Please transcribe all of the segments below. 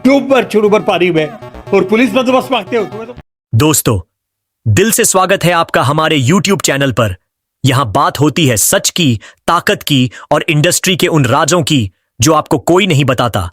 ऊपर छोड़ ऊपर पारी में और पुलिस बंदोबस्त मांगते हो तुम्हें तो। दोस्तों, दिल से स्वागत है आपका हमारे YouTube चैनल पर। यहां बात होती है सच की, ताकत की और इंडस्ट्री के उन राजों की जो आपको कोई नहीं बताता।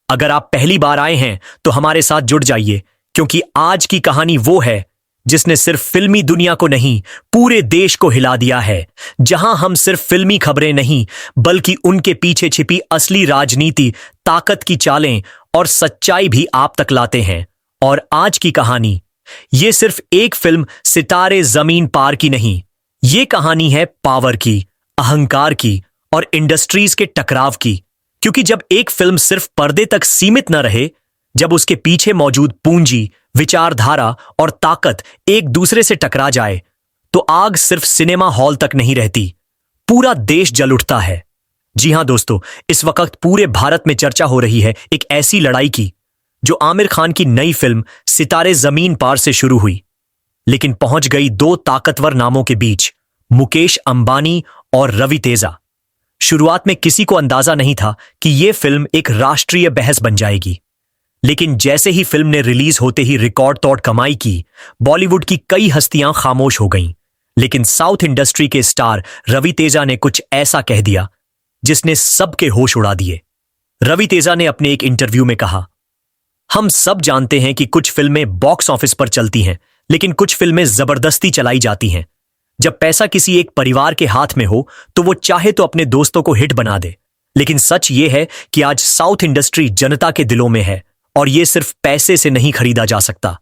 अगर आप पहली बार आए हैं तो हमारे साथ जुड़ जाइए, क्योंकि आज की कहानी वो है जिसने सिर्फ फिल्मी दुनिया को नहीं, पूरे देश को हिला दिया है। जहां हम सिर्फ फिल्मी खबरें नहीं, बल्कि उनके पीछे छिपी असली राजनीति, ताकत की चालें और सच्चाई भी आप तक लाते हैं। और आज की कहानी, ये सिर्फ एक फिल्म सितारे जमीन पार की नहीं, ये कहानी है पावर की, अहंकार की और इंडस्ट्रीज के टकराव की। क्योंकि जब एक फिल्म सिर्फ पर्दे तक सीमित न रहे, जब उसके पीछे मौजूद पूंजी, विचारधारा और ताकत एक दूसरे से टकरा जाए, तो आग सिर्फ सिनेमा हॉल तक नहीं रहती, पूरा देश जल उठता है। जी हां दोस्तों, इस वक्त पूरे भारत में चर्चा हो रही है एक ऐसी लड़ाई की जो आमिर खान की नई फिल्म सितारे जमीन पार से शुरू हुई, लेकिन पहुंच गई दो ताकतवर नामों के बीच, मुकेश अंबानी और रवि तेजा। शुरुआत में किसी को अंदाजा नहीं था कि यह फिल्म एक राष्ट्रीय बहस बन जाएगी, लेकिन जैसे ही फिल्म ने रिलीज होते ही रिकॉर्ड तोड़ कमाई की, बॉलीवुड की कई हस्तियां खामोश हो गईं। लेकिन साउथ इंडस्ट्री के स्टार रवि तेजा ने कुछ ऐसा कह दिया जिसने सबके होश उड़ा दिए। रवि तेजा ने अपने एक इंटरव्यू में कहा, हम सब जानते हैं कि कुछ फिल्में बॉक्स ऑफिस पर चलती हैं, लेकिन कुछ फिल्में जबरदस्ती चलाई जाती हैं। जब पैसा किसी एक परिवार के हाथ में हो तो वो चाहे तो अपने दोस्तों को हिट बना दे, लेकिन सच ये है कि आज साउथ इंडस्ट्री जनता के दिलों में है और ये सिर्फ पैसे से नहीं खरीदा जा सकता।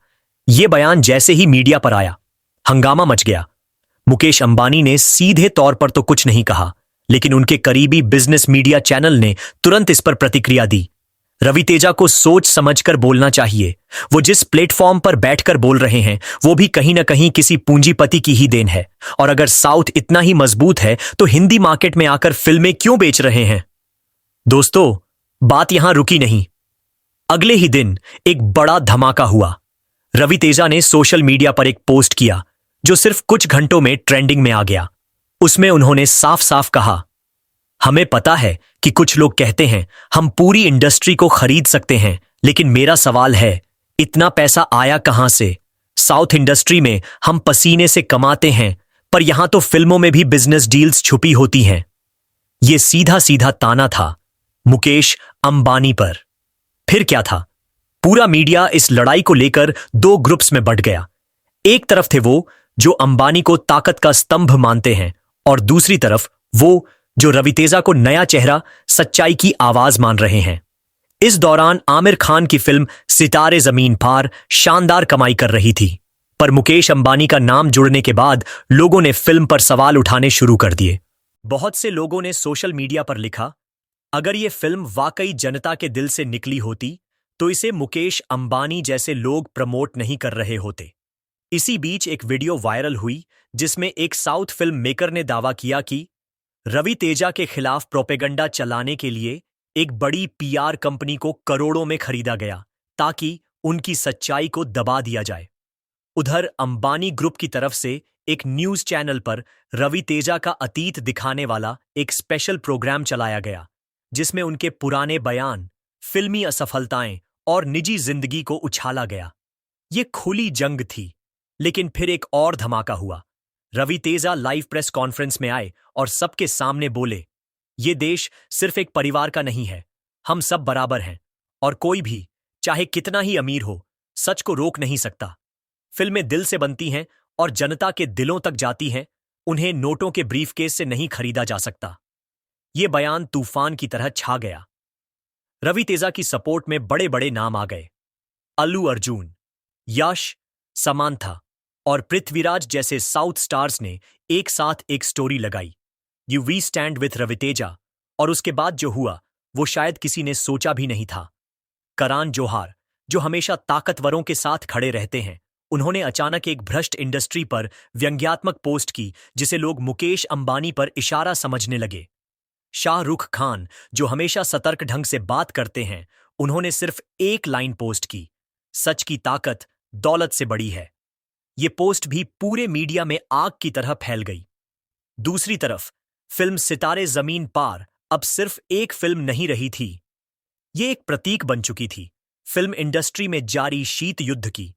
ये बयान जैसे ही मीडिया पर आया, हंगामा मच गया। मुकेश अंबानी ने सीधे तौर पर तो कुछ नहीं कहा, लेकिन उनके करीबी बिजनेस मीडिया चैनल ने तुरंत इस पर प्रतिक्रिया दी। रवि तेजा को सोच समझकर बोलना चाहिए। वो जिस प्लेटफॉर्म पर बैठकर बोल रहे हैं, वो भी कहीं ना कहीं किसी पूंजीपति की ही देन है। और अगर साउथ इतना ही मजबूत है तो हिंदी मार्केट में आकर फिल्में क्यों बेच रहे हैं? दोस्तों, बात यहां रुकी नहीं। अगले ही दिन एक बड़ा धमाका हुआ। रवि तेजा ने सोशल मीडिया पर एक पोस्ट किया जो सिर्फ कुछ घंटों में ट्रेंडिंग में आ गया। उसमें उन्होंने साफ साफ कहा, हमें पता है कि कुछ लोग कहते हैं हम पूरी इंडस्ट्री को खरीद सकते हैं, लेकिन मेरा सवाल है, इतना पैसा आया कहां से? साउथ इंडस्ट्री में हम पसीने से कमाते हैं, पर यहां तो फिल्मों में भी बिजनेस डील्स छुपी होती हैं। यह सीधा सीधा ताना था मुकेश अंबानी पर। फिर क्या था? पूरा मीडिया इस लड़ाई को लेकर दो ग्रुप्स में बंट गया। एक तरफ थे वो जो अंबानी को ताकत का स्तंभ मानते हैं, और दूसरी तरफ वो जो रवि तेजा को नया चेहरा, सच्चाई की आवाज मान रहे हैं। इस दौरान आमिर खान की फिल्म सितारे जमीन पार शानदार कमाई कर रही थी, पर मुकेश अंबानी का नाम जुड़ने के बाद लोगों ने फिल्म पर सवाल उठाने शुरू कर दिए। बहुत से लोगों ने सोशल मीडिया पर लिखा, अगर ये फिल्म वाकई जनता के दिल से निकली होती तो इसे मुकेश अंबानी जैसे लोग प्रमोट नहीं कर रहे होते। इसी बीच एक वीडियो वायरल हुई जिसमें एक साउथ फिल्म मेकर ने दावा किया कि रवि तेजा के खिलाफ प्रोपेगेंडा चलाने के लिए एक बड़ी पीआर कंपनी को करोड़ों में खरीदा गया ताकि उनकी सच्चाई को दबा दिया जाए। उधर अंबानी ग्रुप की तरफ से एक न्यूज चैनल पर रवि तेजा का अतीत दिखाने वाला एक स्पेशल प्रोग्राम चलाया गया, जिसमें उनके पुराने बयान, फिल्मी असफलताएं और निजी जिंदगी को उछाला गया। ये खुली जंग थी, लेकिन फिर एक और धमाका हुआ। Ravi Teja live press conference में आए और सबके सामने बोले, ये देश सिर्फ एक परिवार का नहीं है, हम सब बराबर हैं और कोई भी, चाहे कितना ही अमीर हो, सच को रोक नहीं सकता। फिल्में दिल से बनती हैं और जनता के दिलों तक जाती हैं, उन्हें नोटों के ब्रीफकेस से नहीं खरीदा जा सकता। ये बयान तूफान की तरह छा गया। रवि तेजा की सपोर्ट में बड़े बड़े नाम आ गए। अल्लू अर्जुन, यश, समांथा और पृथ्वीराज जैसे साउथ स्टार्स ने एक साथ एक स्टोरी लगाई, you we stand with Ravi Teja, और उसके बाद जो हुआ वो शायद किसी ने सोचा भी नहीं था। करण जौहर, जो हमेशा ताकतवरों के साथ खड़े रहते हैं, उन्होंने अचानक एक भ्रष्ट इंडस्ट्री पर व्यंग्यात्मक पोस्ट की जिसे लोग मुकेश अंबानी पर इशारा समझने लगे। शाहरुख खान, जो हमेशा सतर्क ढंग से बात करते हैं, उन्होंने सिर्फ एक लाइन पोस्ट की, सच की ताकत दौलत से बड़ी है। ये पोस्ट भी पूरे मीडिया में आग की तरह फैल गई। दूसरी तरफ फिल्म सितारे जमीन पार अब सिर्फ एक फिल्म नहीं रही थी, ये एक प्रतीक बन चुकी थी। फिल्म इंडस्ट्री में जारी शीत युद्ध की।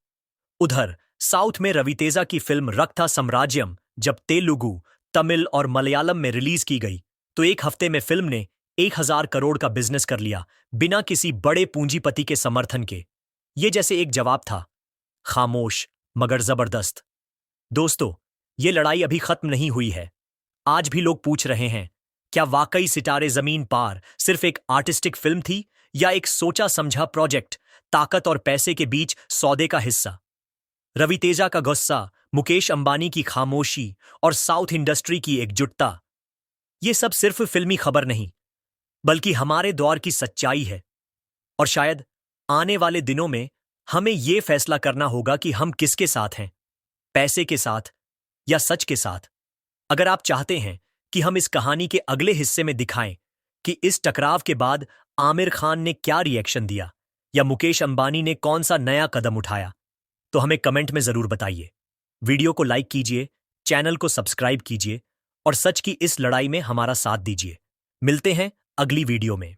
उधर साउथ में रवितेजा की फिल्म रक्था साम्राज्यम जब तेलुगु, तमिल और मलयालम में रिलीज की गई तो एक हफ्ते में फिल्म ने 1000 करोड़ का बिजनेस कर लिया बिना किसी बड़े पूंजीपति के समर्थन के। ये जैसे एक जवाब था, खामोश मगर जबरदस्त। दोस्तों, ये लड़ाई अभी खत्म नहीं हुई है। आज भी लोग पूछ रहे हैं, क्या वाकई सितारे जमीन पार सिर्फ एक आर्टिस्टिक फिल्म थी या एक सोचा समझा प्रोजेक्ट, ताकत और पैसे के बीच सौदे का हिस्सा? रवितेजा का गुस्सा, मुकेश अंबानी की खामोशी और साउथ इंडस्ट्री की एकजुटता, ये सब सिर्फ फिल्मी खबर नहीं बल्कि हमारे दौर की सच्चाई है। और शायद आने वाले दिनों में हमें यह फैसला करना होगा कि हम किसके साथ हैं, पैसे के साथ या सच के साथ। अगर आप चाहते हैं कि हम इस कहानी के अगले हिस्से में दिखाएं कि इस टकराव के बाद आमिर खान ने क्या रिएक्शन दिया या मुकेश अंबानी ने कौन सा नया कदम उठाया, तो हमें कमेंट में जरूर बताइए। वीडियो को लाइक कीजिए, चैनल को सब्सक्राइब कीजिए और सच की इस लड़ाई में हमारा साथ दीजिए। मिलते हैं अगली वीडियो में।